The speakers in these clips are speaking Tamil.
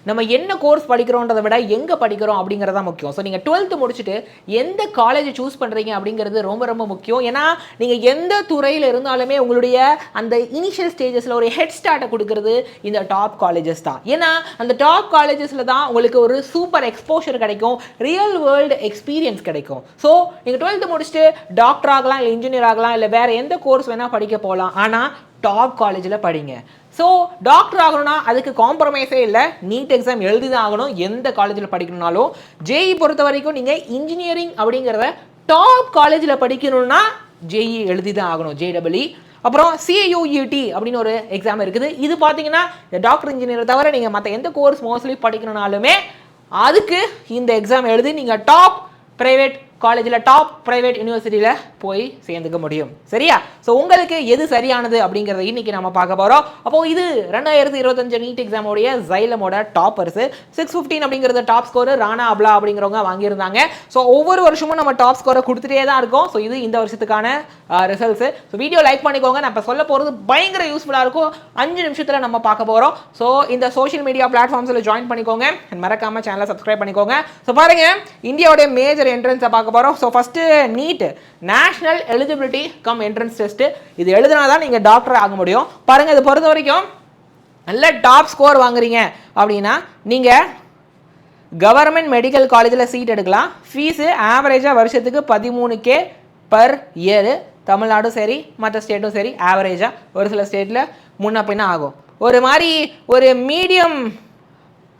நம்ம என்ன கோர்ஸ் படிக்கிறோன்றதை விட எங்கே படிக்கிறோம் அப்படிங்கிறதா முக்கியம். ஸோ நீங்கள் 12th முடிச்சுட்டு எந்த காலேஜ் சூஸ் பண்ணுறீங்க அப்படிங்கிறது ரொம்ப ரொம்ப முக்கியம். ஏன்னா நீங்கள் எந்த துறையில் இருந்தாலுமே உங்களுடைய அந்த இனிஷியல் ஸ்டேஜஸில் ஒரு ஹெட் ஸ்டார்ட்டை கொடுக்கறது இந்த டாப் காலேஜஸ் தான். ஏன்னா அந்த டாப் காலேஜஸில் தான் உங்களுக்கு ஒரு சூப்பர் எக்ஸ்போஷர் கிடைக்கும், ரியல் வேர்ல்டு எக்ஸ்பீரியன்ஸ் கிடைக்கும். ஸோ நீங்கள் 12th முடிச்சுட்டு டாக்டர் ஆகலாம், இல்லை இன்ஜினியர் ஆகலாம், இல்லை வேறு எந்த கோர்ஸ் வேணால் படிக்க போகலாம். ஆனால் டாப் காலேஜில் படிங்க. ஸோ டாக்டர் ஆகணும்னா அதுக்கு காம்ப்ரமைஸே இல்லை, நீட் எக்ஸாம் எழுதி தான் ஆகணும். எந்த காலேஜில் படிக்கணும்னாலும் ஜேஇ பொறுத்த வரைக்கும் நீங்கள் இன்ஜினியரிங் அப்படிங்கிறத டாப் காலேஜில் படிக்கணும்னா ஜேஇ எழுதி தான் ஆகணும், JEE. அப்புறம் CUET அப்படின்னு ஒரு எக்ஸாம் இருக்குது. இது பார்த்தீங்கன்னா டாக்டர் இன்ஜினியர் தவிர நீங்கள் மற்ற எந்த கோர்ஸ் மோஸ்ட்லி படிக்கணும்னாலுமே அதுக்கு இந்த எக்ஸாம் எழுதி நீங்கள் டாப் ப்ரைவேட் காலேஜில், டாப் ப்ரைவேட் யூனிவர்சிட்டியில் போய் சேர்ந்துக்க முடியும். சரியா? ஸோ உங்களுக்கு எது சரியானது அப்படிங்கிறத இன்னைக்கு நம்ம பார்க்க போகிறோம். அப்போது இது 2025 நீட் எக்ஸாமோடைய ஜைலமோட டாப்பர்ஸு 615 அப்படிங்கிறது டாப் ஸ்கோர் ராணா அப்லா அப்படிங்கிறவங்க வாங்கியிருந்தாங்க. ஸோ ஒவ்வொரு வருஷமும் நம்ம டாப் ஸ்கோரை கொடுத்துட்டே தான் இருக்கோம். ஸோ இது இந்த வருஷத்துக்கான ரிசல்ட்ஸு. ஸோ வீடியோ லைக் பண்ணிக்கோங்க. நான் இப்போ சொல்ல போகிறது பயங்கர யூஸ்ஃபுல்லாக இருக்கும். 5 நிமிஷத்தில் நம்ம பார்க்க போகிறோம். ஸோ இந்த சோஷியல் மீடியா பிளாட்ஃபார்ம்ஸில் ஜாயின் பண்ணிக்கோங்க, மறக்காமல் சேனலை சப்ஸ்கிரைப் பண்ணிக்கோங்க. ஸோ பாருங்கள், இந்தியாவுடைய மேஜர் என்ட்ரன்ஸை பார்க்க போகிறோம். So first NEET, national eligibility cum entrance test. இது எழுதினா தான் நீங்கள் டாக்டர் ஆக முடியும். பாருங்கள், இதை பொறுத்த வரைக்கும் நல்ல டாப் ஸ்கோர் வாங்குறீங்க அப்படின்னா நீங்கள் கவர்மெண்ட் மெடிக்கல் காலேஜில் சீட் எடுக்கலாம். ஃபீஸு ஆவரேஜாக வருஷத்துக்கு 13K பர் இயரு. தமிழ்நாடும் சரி மற்ற ஸ்டேட்டும் சரி ஆவரேஜாக, ஒரு சில ஸ்டேட்டில் முன்ன பின்ன ஆகும். ஒரு மாதிரி ஒரு மீடியம்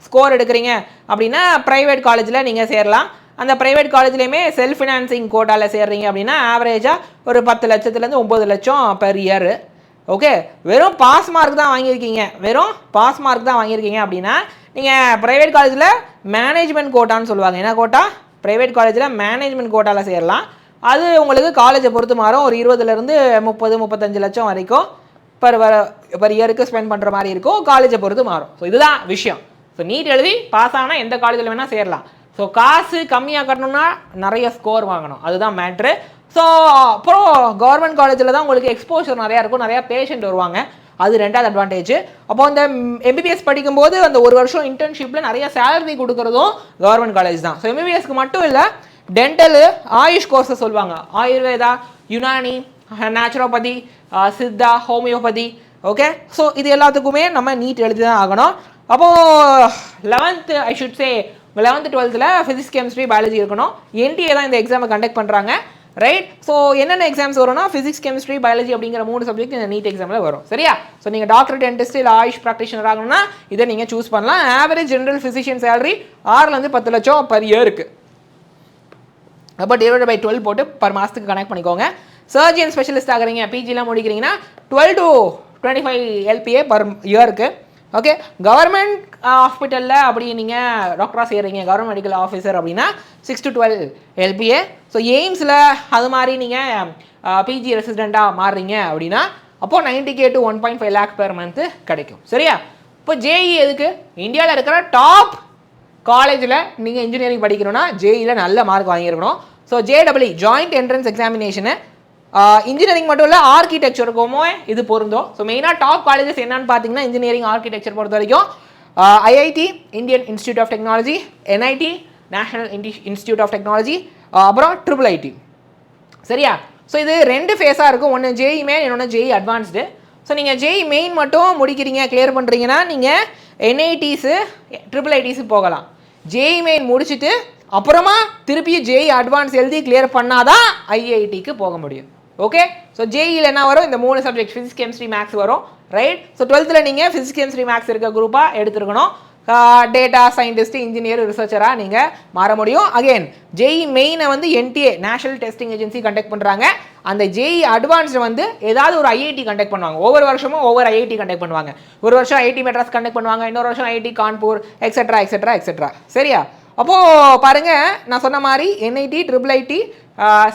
ஸ்கோர் எடுக்கிறீங்க அப்படின்னா ப்ரைவேட் காலேஜில் நீங்கள் சேரலாம். அந்த ப்ரைவேட் காலேஜ்லேயுமே செல்ஃப் ஃபினான்சிங் கோட்டாவில் சேர்றீங்க அப்படின்னா ஆவரேஜாக ஒரு 10 லட்சத்துலேருந்து 9 லட்சம் பெர் இயர். ஓகே, வெறும் பாஸ் மார்க் தான் வாங்கியிருக்கீங்க, வெறும் பாஸ் மார்க் தான் வாங்கியிருக்கீங்க அப்படின்னா நீங்கள் ப்ரைவேட் காலேஜில் மேனேஜ்மெண்ட் கோட்டான்னு சொல்லுவாங்க. என்ன கோட்டா? ப்ரைவேட் காலேஜில் மேனேஜ்மெண்ட் கோட்டாவில் சேரலாம். அது உங்களுக்கு காலேஜை பொறுத்து மாறும். ஒரு 20லேருந்து 30-35 லட்சம் வரைக்கும் பர் இயருக்கு ஸ்பெண்ட் பண்ணுற மாதிரி இருக்கும். காலேஜை பொறுத்து மாறும். ஸோ இதுதான் விஷயம். ஸோ நீட் எழுதி பாஸ் ஆனால் எந்த காலேஜில் வேணால் சேரலாம். ஸோ காசு கம்மியாக கட்டணும்னா நிறைய ஸ்கோர் வாங்கணும், அதுதான் மேட்ரு. ஸோ அப்புறம் கவர்மெண்ட் காலேஜில் தான் உங்களுக்கு எக்ஸ்போஷர் நிறையா இருக்கும், நிறையா பேஷண்ட் வருவாங்க, அது ரெண்டாவது அட்வான்டேஜ். அப்போ அந்த MBBS படிக்கும்போது அந்த ஒரு வருஷம் இன்டர்ன்ஷிப்பில் நிறைய சேலரி கொடுக்குறதும் கவர்மெண்ட் காலேஜ் தான். ஸோ MBBSக்கு மட்டும் இல்லை, டென்டலு, ஆயுஷ் கோர்ஸை சொல்லுவாங்க, Ayurveda, Unani, naturopathy, Siddha, homeopathy. Okay, so இது எல்லாத்துக்குமே நம்ம நீட் எழுதி தான் ஆகணும். அப்போது 11th I should say 11th 12th physics, chemistry, biology இருக்கணும். NTA தான் இந்த எக்ஸாமை கண்டக்ட் பண்ணுறாங்க, ரைட்? ஸோ என்னென்ன எக்ஸாம்ஸ் வரும்னா ஃபிசிக்ஸ், கெமிஸ்ட்ரி, பயாலஜி அப்படிங்கிற 3 சப்ஜெக்ட் இந்த நீட் எக்ஸாமில் வரும். சரியா? ஸோ நீங்கள் டாக்டர், டென்டிஸ்ட் இல்லை ஆயுஷ் ப்ராக்டிஷனர் ஆகணும்னா இதை நீங்கள் சூஸ் பண்ணலாம். ஆவரேஜ் ஜென்ரல் ஃபிசிஷியன் சேலரி 6லேருந்து 10 லட்சம் பர் இயருக்கு. அப்போ டிவைட் பை 12 போட்டு பர் மாதத்துக்கு கனெக்ட் பண்ணிக்கோங்க. சர்ஜியன் ஸ்பெஷலிஸ்ட் ஆகிறீங்க, பிஜிலாம் முடிக்கிறீங்கன்னா 12 to 25 LPA பர் இயருக்கு. ஓகே, கவர்மெண்ட் ஹாஸ்பிட்டலில் அப்படி நீங்கள் டாக்டராக செய்கிறீங்க, கவர்மெண்ட் மெடிக்கல் ஆஃபீஸர் அப்படின்னா 6 to 12 LPA. ஸோ எய்ம்ஸில் அது மாதிரி நீங்கள் பிஜி ரெசிடெண்ட்டாக மாறுறீங்க அப்படின்னா அப்போது 90K to 1.5 lakh per month கிடைக்கும். சரியா? இப்போ JEE எதுக்கு? இந்தியாவில் இருக்கிற டாப் காலேஜில் நீங்கள் இன்ஜினியரிங் படிக்கணும்னா JEEயில் நல்ல மார்க் வாங்கியிருக்கணும். ஸோ JEE ஜாயிண்ட் என்ட்ரன்ஸ் எக்ஸாமினேஷனு இன்ஜினியரிங் மட்டும் இல்லை, ஆர்கிடெக்சருக்குமோ இது பொருந்தும். ஸோ மெயினாக டாப் காலேஜஸ் என்னன்னு பார்த்தீங்கன்னா இன்ஜினியரிங், ஆர்கிடெக்சர் பொறுத்த வரைக்கும் IIT, Indian institute of technology, NIT, national institute of technology, அப்புறம் IIIT. சரியா? ஸோ இது 2 ஃபேஸாக இருக்கும், ஒன்று JEE மெயின், இன்னொன்று JEE அட்வான்ஸ்டு. ஸோ நீங்கள் JEE மெயின் மட்டும் முடிக்கிறீங்க, கிளியர் பண்ணுறீங்கன்னா நீங்கள் NITஸு, IIITஸு போகலாம். JEE மெயின் முடிச்சுட்டு அப்புறமா திருப்பி JEE அட்வான்ஸ் எழுதி கிளியர் பண்ணாதான் IITக்கு போக முடியும். ஓகே, ஸோ JEEயில் என்ன வரும்? இந்த 3 சப்ஜெக்ட் ஃபிசிக்ஸ், கெமிஸ்ட்ரி, மேக்ஸ் வரும், ரைட்? ஸோ 12th நீங்கள் ஃபிசிக்ஸ், கெமிஸ்ட்ரி, மேக்ஸ் இருக்க குரூப்பாக எடுத்துருக்கணும். டேட்டா சயின்டிஸ்ட், இன்ஜினியர், ரிசர்ச்சராக நீங்கள் மாற முடியும். அகெயின் JEE மெயினை வந்து NTA, national testing agency conduct பண்ணுறாங்க. அந்த JEE அட்வான்ஸ்டு வந்து ஏதாவது ஒரு IIT கண்டக்ட் பண்ணுவாங்க. ஒவ்வொரு வருஷமும் ஒவ்வொரு IIT கண்டக்ட் பண்ணுவாங்க. ஒரு வருஷம் IIT மெட்ராஸ் கண்டக்ட் பண்ணுவாங்க, இன்னொரு வருஷம் IIT Kanpur, etcetera etcetera etcetera. சரியா? அப்போது பாருங்கள், நான் சொன்ன மாதிரி NIT, IIIT,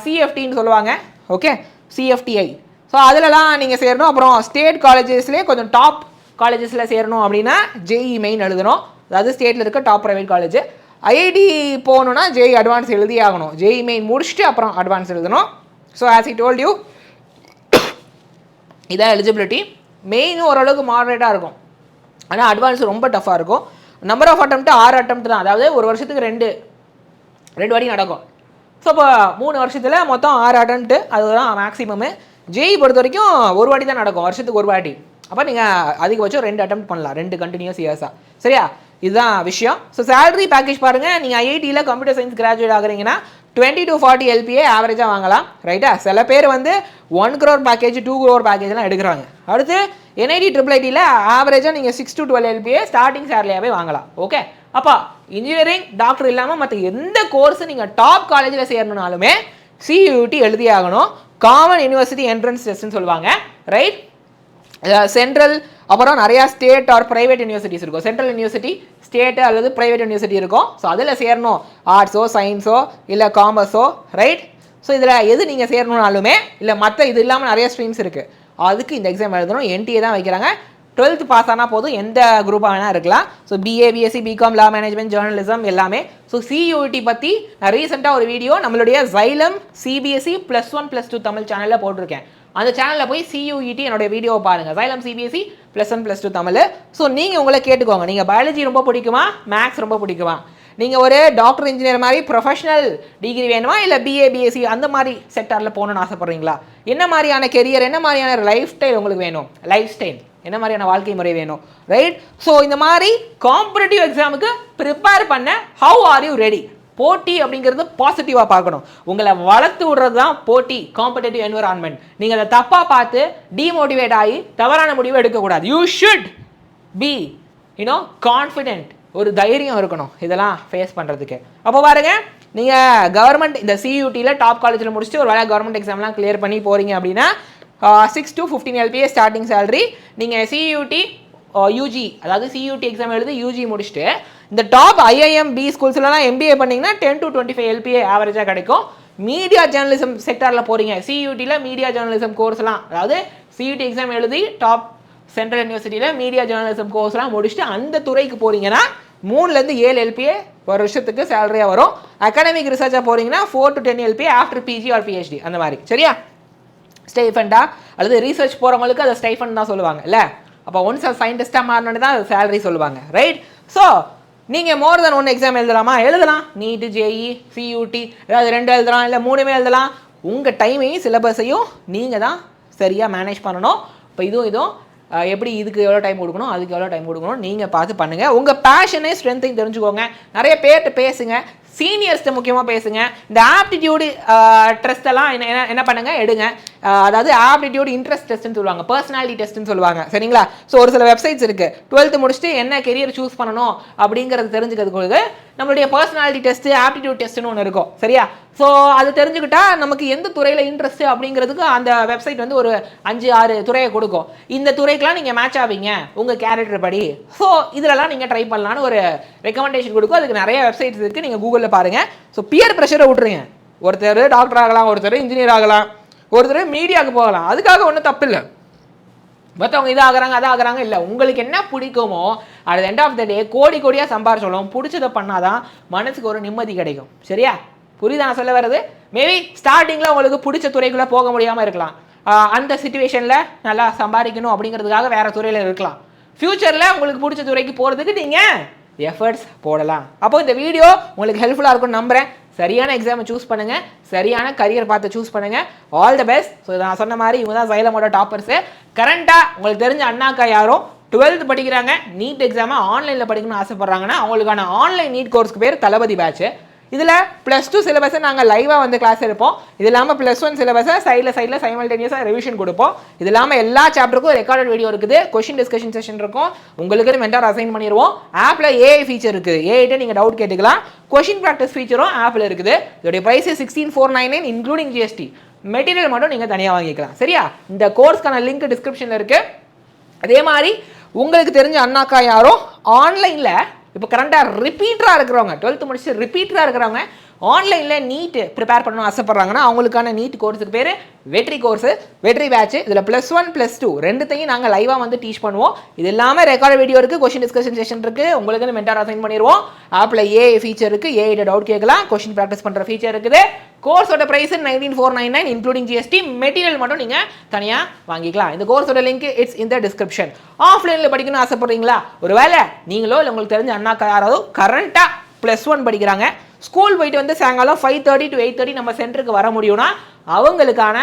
CFTன்னு சொல்லுவாங்க. Okay, CFTI. ஸோ அதிலலாம் நீங்கள் சேரணும். அப்புறம் ஸ்டேட் காலேஜஸ்லேயே கொஞ்சம் டாப் காலேஜஸில் சேரணும் அப்படின்னா JEE மெயின் எழுதணும், அதாவது ஸ்டேட்டில் இருக்க டாப் ப்ரைவேட் காலேஜ். IIT போகணுன்னா JEE அட்வான்ஸ் எழுதி ஆகணும். JEE மெயின் முடிச்சுட்டு அப்புறம் அட்வான்ஸ் எழுதணும். So as I told you, இதான் எலிஜிபிலிட்டி. மெயினும் ஓரளவுக்கு மாடரேட்டாக இருக்கும், ஆனால் அட்வான்ஸ் ரொம்ப டஃப்பாக இருக்கும். நம்பர் ஆஃப் அட்டெம்ப்ட் 6 அட்டெம்ப்ட் தான், அதாவது ஒரு வருஷத்துக்கு ரெண்டு வாட்டி நடக்கும். ஸோ இப்போ 3 வருஷத்தில் மொத்தம் 6 அட்டெம்ப்ட், அதுதான் மேக்ஸிமம். ஜேஇ பொறுத்த வரைக்கும் ஒரு வாட்டி தான் நடக்கும், வருஷத்துக்கு ஒரு வாட்டி. அப்போ நீங்கள் அதிகபட்சம் 2 அட்டெம்ப்ட் பண்ணலாம், 2 கண்டினியூஸ் இயர்ஸாக. சரியா, இதுதான் விஷயம். ஸோ சேலரி பேக்கேஜ் பாருங்கள், நீங்கள் ஐஐடியில் computer science graduate ஆகுறீங்கன்னா 20 to 40 LPA ஆவரேஜாக வாங்கலாம். ரைட்டா, சில பேர் வந்து 1 crore பேக்கேஜ் 2 crore பேக்கேஜ்லாம் எடுக்கிறாங்க. அடுத்து NIT IIITயில் ஆவரேஜாக நீங்கள் 6 to 12 LPA ஸ்டார்டிங் சேலரியாகவே வாங்கலாம். ஓகே, அப்போ இன்ஜினியரிங் டாக்டர் இல்லாமல் மற்ற எந்த கோர்ஸ் நீங்கள் டாப் காலேஜில் சேரணுனாலுமே CUET எழுதி ஆகணும். காமன் யூனிவர்சிட்டி என்ட்ரன்ஸ் டெஸ்ட்னு சொல்லுவாங்க. ரைட், சென்ட்ரல், அப்புறம் நிறையா ஸ்டேட் ஆர் ப்ரைவேட் யூனிவர்சிட்டிஸ் இருக்கும். சென்ட்ரல் யூனிவர்சிட்டி, ஸ்டேட்டு அல்லது ப்ரைவேட் யூனிவர்சிட்டி இருக்கும். ஸோ அதில் சேரணும், ஆர்ட்ஸோ சயின்ஸோ இல்லை காமர்ஸோ. ரைட், ஸோ இதில் எது நீங்கள் சேரணுனாலுமே இல்லை மற்ற இது இல்லாமல் நிறைய ஸ்ட்ரீம்ஸ் இருக்குது, அதுக்கு இந்த எக்ஸாம் எழுதணும். NTA தான் வைக்கிறாங்க. 12th பாஸ் ஆனால் போதும், எந்த குரூப்பாக வேணால் இருக்கலாம். ஸோ BA BSc BCom லா மேனேஜ்மெண்ட் ஜேர்னலிசம் எல்லாமே. ஸோ CUET பற்றி நான் ரீசெண்டாக ஒரு வீடியோ நம்மளுடைய Xylem CBSE +1 +2 தமிழ் சேனலில் போட்டிருக்கேன். அந்த சேனலில் போய் CUET என்னுடைய வீடியோவை பாருங்கள், Xylem CBSE +1 +2 தமிழ். ஸோ நீங்கள் உங்களை கேட்டுக்கோங்க, நீங்கள் பயாலஜி ரொம்ப பிடிக்குமா, மேக்ஸ் ரொம்ப பிடிக்குமா, நீங்கள் ஒரு டாக்டர் இன்ஜினியர் மாதிரி ப்ரொஃபஷனல் டிகிரி வேணுமா, இல்லை BA BSc அந்த மாதிரி செக்டாரில் போகணுன்னு ஆசைப்பட்றீங்களா, என்ன மாதிரியான கெரியர், என்ன மாதிரியான லைஃப் ஸ்டைல் உங்களுக்கு வேணும், லைஃப் ஸ்டைல் என்ன மாதிரியான வாழ்க்கை முறை வேணும். ரைட், ஸோ இந்த மாதிரி காம்படிட்டிவ் எக்ஸாமுக்கு ப்ரிப்பேர் பண்ண ஹவு ஆர் யூ ரெடி. போட்டி அப்படிங்கிறது பாசிட்டிவாக பார்க்கணும், உங்களை வளர்த்து விடுறது தான் போட்டி, காம்படிட்டிவ் என்விரான்மெண்ட். நீங்கள் அதை தப்பாக பார்த்து டிமோட்டிவேட் ஆகி தவறான முடிவு எடுக்கக்கூடாது. யூ ஷுட் பி கான்ஃபிடென்ட், ஒரு தைரியம் இருக்கணும் இதெல்லாம் ஃபேஸ் பண்ணுறதுக்கு. அப்போ பாருங்க, நீங்கள் கவர்மெண்ட் இந்த CUETயில் டாப் காலேஜில் முடிச்சுட்டு ஒரு வேலை கவர்மெண்ட் எக்ஸாம்லாம் கிளியர் பண்ணி போகிறீங்க அப்படின்னா 6 to 15 LPA ஸ்டார்டிங் சேலரி. நீங்கள் CUET UG, அதாவது CUET எக்ஸாம் எழுதி UG முடிச்சுட்டு இந்த டாப் IIM B ஸ்கூல்ஸ்லாம் MBA பண்ணிங்கன்னா 10 to 25 LPA ஆவரேஜாக கிடைக்கும். மீடியா ஜேர்னலிசம் செக்டாரில் போகிறீங்க, CUETயில் மீடியா ஜேர்னலிசம் கோர்ஸ்லாம், அதாவது CUET எக்ஸாம் எழுதி டாப் சென்ட்ரல் யூனிவர்சிட்டியில் மீடியா ஜேர்னலிசம் கோர்ஸ்லாம் முடிச்சுட்டு அந்த துறைக்கு போகிறீங்கன்னா 3 to 7 LPA ஒரு வருஷத்துக்கு சேலரியாக வரும். அகாடமிக் ரிசர்ச்சாக போகிறீங்கன்னா 4 to 10 LPA after PG or PhD அந்த மாதிரி. சரியா, ஸ்டைஃபண்டா அல்லது ரீசர்ச் போகிறவங்களுக்கு அதை ஸ்டைஃபண்ட் தான் சொல்லுவாங்க இல்லை. அப்போ ஒன்ஸ் அது சயின்டிஸ்டாக மாறினோன்னு தான் அது சேலரி சொல்லுவாங்க. ரைட், ஸோ நீங்கள் மோர் தென் 1 எக்ஸாம் எழுதலாமா, எழுதலாம். நீட், JEE, CUET ஏதாவது 2 எழுதலாம், இல்லை 3 எழுதலாம். உங்கள் டைமையும் சிலபஸையும் நீங்கள் தான் சரியாக மேனேஜ் பண்ணணும். இப்போ இதுவும் எப்படி இதுக்கு எவ்வளோ டைம் கொடுக்கணும், அதுக்கு எவ்வளோ டைம் கொடுக்கணும் நீங்கள் பார்த்து பண்ணுங்கள். உங்கள் பேஷனே ஸ்ட்ரென்த்தையும் தெரிஞ்சுக்கோங்க. நிறைய பேர்கிட்ட பேசுங்க, சீனியர்ஸ்ட்டு முக்கியமாக பேசுங்க. இந்த ஆப்டிடியூடு டெஸ்ட்டெல்லாம் என்ன பண்ணுங்கள், எடுங்க. அதாவது ஆப்டிடியூட் இன்ட்ரெஸ்ட் டெஸ்ட்னு சொல்லுவாங்க, பர்சனாலிட்டி டெஸ்ட்னு சொல்லுவாங்க. சரிங்களா, ஸோ ஒரு சில வெப்சைட்ஸ் இருக்குது. 12th முடிச்சுட்டு என்ன கெரியர் சூஸ் பண்ணணும் அப்படிங்கிறது தெரிஞ்சுக்கிறதுக்கு நம்மளுடைய பர்சனாலிட்டி டெஸ்ட்டு ஆப்டிடியூட் டெஸ்ட்டுன்னு ஒன்று இருக்கும். சரியா, ஸோ அது தெரிஞ்சுக்கிட்டா நமக்கு எந்த துறையில் இன்ட்ரெஸ்ட்டு அப்படிங்கிறதுக்கு அந்த வெப்சைட் வந்து ஒரு 5-6 துறையை கொடுக்கும். இந்த துறைக்கெலாம் நீங்கள் மேட்ச் ஆவீங்க உங்கள் கேரக்டர் படி, ஸோ இதிலலாம் நீங்கள் ட்ரை பண்ணலான்னு ஒரு ரெக்கமெண்டேஷன் கொடுக்கும். அதுக்கு நிறைய வெப்சைட்ஸ் இருக்குது, நீங்கள் கூகுளில் பாருங்கள். ஸோ பியர் ப்ரெஷரை விட்டுருங்க. ஒருத்தர் டாக்டர் ஆகலாம், ஒருத்தர் இன்ஜினியர் ஆகலாம், ஒருத்தர் மீடியாவுக்கு போகலாம். அதுக்காக ஒன்றும் தப்பு இல்லை. மற்றவங்க இதாகிறாங்க அதாகிறாங்க இல்லை, உங்களுக்கு என்ன பிடிக்குமோ அட் எண்ட் ஆஃப் த டே கோடியாக சம்பாரிச்சோம் பிடிச்சதை பண்ணாதான் மனசுக்கு ஒரு நிம்மதி கிடைக்கும். சரியா, புரியுதா நான் சொல்ல வர்றது? மேபி ஸ்டார்டிங்கில் உங்களுக்கு பிடிச்ச துறைக்குள்ளே போக முடியாமல் இருக்கலாம், அந்த சிச்சுவேஷனில் நல்லா சம்பாதிக்கணும் அப்படிங்கிறதுக்காக வேறு துறையில் இருக்கலாம். ஃப்யூச்சரில் உங்களுக்கு பிடிச்ச துறைக்கு போகிறதுக்கு நீங்கள் எஃபர்ட்ஸ் போடலாம். அப்போ இந்த வீடியோ உங்களுக்கு ஹெல்ப்ஃபுல்லாக இருக்கும்னு நம்புகிறேன். சரியான எக்ஸாமை சூஸ் பண்ணுங்கள், சரியான கரியர் பார்த்து சூஸ் பண்ணுங்கள். All the best. ஸோ நான் சொன்ன மாதிரி இவங்க தான் Xylemோட டாப்பர்ஸு. கரண்ட்டாக உங்களுக்கு தெரிஞ்ச அண்ணாக்கா யாரும் 12th படிக்கிறாங்க, நீட் எக்ஸாமை ஆன்லைனில் படிக்கணும்னு ஆசைப்பட்றாங்கன்னா அவங்களுக்கான ஆன்லைன் நீட் கோர்ஸ்க்கு பேர் தளபதி பேட்ச். இதில் +2 சிலபஸை நாங்கள் லைவாக வந்து கிளாஸ் எடுப்போம். இது இல்லாமல் +1 சிலபஸை சைடில் சைமல்டேனியஸாக ரிவிஷன் கொடுப்போம். இது இல்லாமல் எல்லா சாப்டருக்கும் ரெக்கார்டட் வீடியோ இருக்குது, கொஷின் டிஸ்கஷன் செஷன் இருக்கும், உங்களுக்கு மென்டார் அசைன் பண்ணிடுவோம். ஆப்பில் AI ஃபீச்சர் இருக்குது, AI நீங்கள் டவுட் கேட்டுக்கலாம். கொஷின் ப்ராக்டிஸ் ஃபீச்சரும் ஆப்பில் இருக்குது. இதோடைய ப்ரைஸ் 16,499 இன்க்ளூடிங் GST. மெட்டீரியல் மட்டும் நீங்கள் தனியாக வாங்கிக்கலாம். சரியா, இந்த கோர்ஸ்க்கான லிங்க் டிஸ்கிரிப்ஷனில் இருக்குது. அதே மாதிரி உங்களுக்கு தெரிஞ்ச அண்ணாக்கா யாரும் ஆன்லைனில் இப்போ கரண்டாக ரிப்பீட்டராக இருக்கிறவங்க 12th முடிச்சு ரிப்பீட்டராக இருக்கிறவங்க ஆன்லைனில் நீட் ப்ரிப்பேர் பண்ணணும் ஆசைப்பட்றாங்கன்னா அவங்களுக்கான நீட் கோர்ஸுக்கு பேர் வெற்றி கோர்ஸு, வெற்றி பேட்ச். இதில் +1 +2 ரெண்டுத்தையும் நாங்கள் லைவாக வந்து டீச் பண்ணுவோம். இது இல்லாமல் ரெக்கார்ட் வீடியோ இருக்குது, கொஷின் டிஸ்கஷன் செஷன் இருக்குது, உங்களுக்கு மென்டார் அசைன் பண்ணிடுவோம். ஆப்பில் AI ஃபீச்சர் இருக்குது, AI டவுட் கேட்கலாம், கொஷின் ப்ராக்டிஸ் பண்ணுற ஃபீச்சர் இருக்குது. கோர்ஸோட ப்ரைஸ் 19,499 இன்க்ளூடிங் ஜிஎஸ்டி. மெட்டீரியல் மட்டும் நீங்கள் தனியாக வாங்கிக்கலாம். இந்த கோர்ஸோட லிங்க் இட்ஸ் இந்த டிஸ்கிரிப்ஷன். ஆஃப்லைனில் படிக்கணும்னு ஆசைப்படுறீங்களா? ஒரு வேளை நீங்களோ இல்லை உங்களுக்கு தெரிஞ்ச அண்ணாக்கா யாராவது கரண்ட்டாக +1 படிக்கிறாங்க, ஸ்கூல் போயிட்டு வந்து சாயங்காலம் 5:30 to 8:30 நம்ம சென்டருக்கு வர முடியும்னா அவங்களுக்கான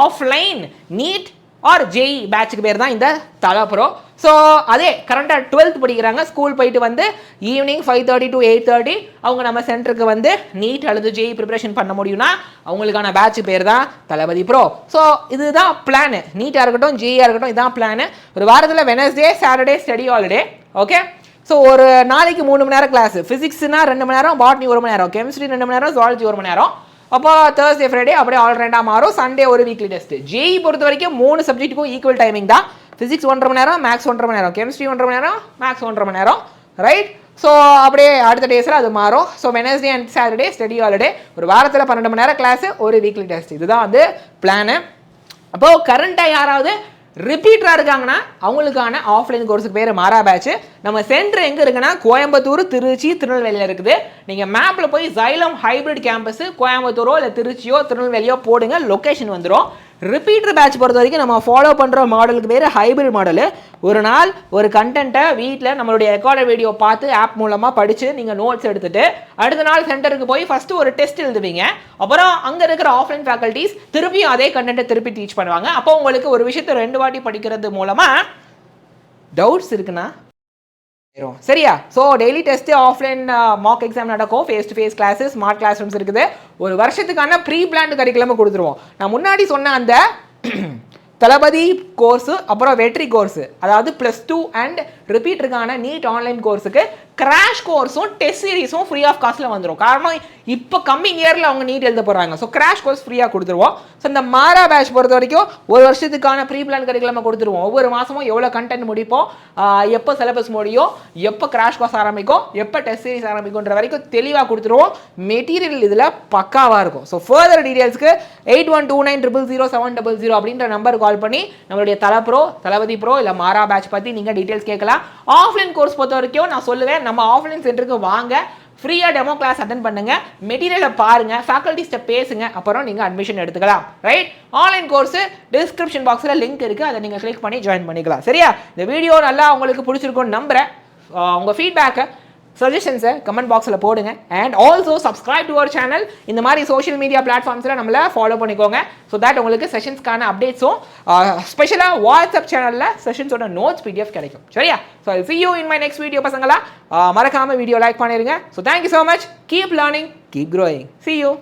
ஆஃப்லைன் நீட் ஆர் ஜேஇ பேட்சுக்கு பேர் தான் இந்த தலா ப்ரோ. ஸோ அதே கரண்ட்டாக 12th படிக்கிறாங்க, ஸ்கூல் போயிட்டு வந்து ஈவினிங் 5:30 to 8:30 அவங்க நம்ம சென்டருக்கு வந்து நீட் அல்லது ஜேஇ ப்ரிப்பரேஷன் பண்ண முடியும்னா அவங்களுக்கான பேட்ச் பேர் தான் தளபதி ப்ரோ. ஸோ இதுதான் பிளானு. நீட்டாக இருக்கட்டும் ஜேஇயாக இருக்கட்டும் இதுதான் பிளானு. ஒரு வாரத்தில் Wednesday Saturday study holiday. Okay, so ஒரு நாளைக்கு 3 மணி நேரம் கிளாஸ். ஃபிசிக்ஸ்னா 2 மணி நேரம், பாட்னி 1 மணி நேரம், கெமிஸ்ட்ரி 2 மணி நேரம், ஜுவாலஜி 1 மணி நேரம். அப்போ Thursday Friday அப்படியே ஆல்ரெண்டாக மாறும். சண்டே ஒரு வீக்லி டெஸ்ட். ஜேஇ பொறுத்த வரைக்கும் 3 சப்ஜெக்ட்டுக்கும் ஈக்குவல் டைமிங் தான். ஃபிசிக்ஸ் 1.5 மணி நேரம், மேக்ஸ் 1.5 மணி நேரம், கெமிஸ்ட்ரி 1.5 மணி நேரம், மேக்ஸ் 1.5 மணி நேரம். ரைட். ஸோ அப்படியே அடுத்த டேஸில் அது மாறும். So Wednesday and Saturday study holiday. ஒரு வாரத்தில் 12 மணி நேரம் கிளாஸு, ஒரு வீக்லி டெஸ்ட். இதுதான் வந்து பிளானு. அப்போது கரண்ட்டாக யாராவது ரிப்பீட்டராக இருக்காங்கன்னா அவங்களுக்கான ஆஃப்லைன் கோர்ஸுக்கு பேர் மாறா பேட்ச். நம்ம சென்டர் எங்கே இருக்குன்னா கோயம்புத்தூர், திருச்சி, திருநெல்வேலியில் இருக்குது. நீங்கள் மேப்பில் போய் ஜைலம் ஹைப்ரிட் கேம்பஸ் கோயம்புத்தூரோ இல்லை திருச்சியோ திருநெல்வேலியோ போடுங்க, லொக்கேஷன் வந்துடும். ரிப்பீட்டர் பேட்ச் பொறுத்த வரைக்கும் நம்ம ஃபாலோ பண்ணுற மாடலுக்கு பேர் ஹைப்ரிட் மாடலு. ஒரு நாள் ஒரு கண்டென்ட்டை வீட்டில் நம்மளுடைய ரெக்கார்டட் வீடியோ பார்த்து ஆப் மூலமாக படித்து நீங்கள் நோட்ஸ் எடுத்துகிட்டு அடுத்த நாள் சென்டருக்கு போய் ஃபஸ்ட்டு ஒரு டெஸ்ட் எழுதுவீங்க. அப்புறம் அங்கே இருக்கிற ஆஃப்லைன் ஃபேக்கல்ட்டிஸ் திருப்பியும் அதே கண்டென்ட்டை திருப்பி டீச் பண்ணுவாங்க. அப்போ உங்களுக்கு ஒரு விஷயத்தை 2 வாட்டி படிக்கிறது மூலமாக டவுட்ஸ் இருக்குன்னா சரியா. So daily test, offline mock exam நடக்கும், face to face classes, smart class rooms இருக்குது. ஒரு வருஷத்துக்கான ப்ரீ பிளான்டு கரிக்குலமாக கொடுத்துருவோம். நான் முன்னாடி சொன்ன அந்த தளபதி கோர்ஸு, அப்புறம் வெற்றி கோர்ஸு, அதாவது +2 அண்ட் ரிப்பீட்டருக்கான நீட் ஆன்லைன் கோர்ஸுக்கு கிராஷ் கோர்ஸும் டெஸ்ட் சீரிஸும் ஃப்ரீ ஆஃப் காஸ்ட்டில் வந்துடும். காரணம் இப்போ கம்மிங் இயரில் அவங்க நீட் எழுத போகிறாங்க. ஸோ கிராஷ் கோர்ஸ் ஃப்ரீயாக கொடுத்துருவோம். ஸோ இந்த மாரா பேட்ச் பொறுத்த வரைக்கும் ஒரு வருஷத்துக்கான ப்ரீ பிளான் கரிக்குலமாக கொடுத்துருவோம். ஒவ்வொரு மாதமும் எவ்வளோ கண்டென்ட் முடிப்போம், எப்போ சிலபஸ் முடியும், எப்போ கிராஷ் கோர்ஸ் ஆரம்பிக்கும், எப்போ டெஸ்ட் சீரிஸ் ஆரம்பிக்கும்ன்ற வரைக்கும் தெளிவாக கொடுத்துருவோம். மெட்டீரியல் இதில் பக்காவாக இருக்கும். ஸோ ஃபர்தர் டீடைல்ஸ்க்கு 8129000700 அப்படின்ற நம்பருக்கு கால் பண்ணி நம்மளுடைய தளபதி ப்ரோ இல்லை மாரா பேட்ச் பற்றி நீங்கள் டீடைல்ஸ் கேட்கலாம். ஆஃப்லைன் கோர்ஸ் பொறுத்த வரைக்கும் நான் சொல்லுவேன், நம்ம ஆஃப்லைன் சென்டருக்கு வாங்க, ஃப்ரீயாக டெமோ கிளாஸ் அட்டன் பண்ணுங்க, மெட்டீரியலை பாருங்க, ஃபேக்கல்ட்டிஸ்ட்டை பேசுங்க, அப்புறம் நீங்கள் அட்மிஷன் எடுத்துக்கலாம். ரைட். ஆன்லைன் கோர்ஸ் டிஸ்கிரிப்ஷன் பாக்ஸில் லிங்க் இருக்குது, அதை நீங்கள் கிளிக் பண்ணி ஜாயின் பண்ணிக்கலாம். சரியா. இந்த வீடியோ நல்லா உங்களுக்கு பிடிச்சிருக்கும்னு நம்புகிறேன். உங்கள் ஃபீட்பேக்கை சஜஷன்ஸை கமெண்ட் பாக்ஸில் போடுங்க. And also subscribe to our channel. இந்த மாதிரி சோஷியல் மீடியா பிளாட்ஃபார்ம்ஸில் நம்மளை ஃபாலோ பண்ணிக்கோங்க. ஸோ தட் உங்களுக்கு செஷன்ஸ்க்கான அப்டேட்ஸும் ஸ்பெஷலாக வாட்ஸ்அப் சேனலில் செஷன்ஸோட நோட்ஸ் PDF கிடைக்கும். சரியா. So I see you in my next video பசங்களா. மறக்காமல் வீடியோ லைக் பண்ணிடுங்க. So thank you so much. Keep learning, keep growing. See you.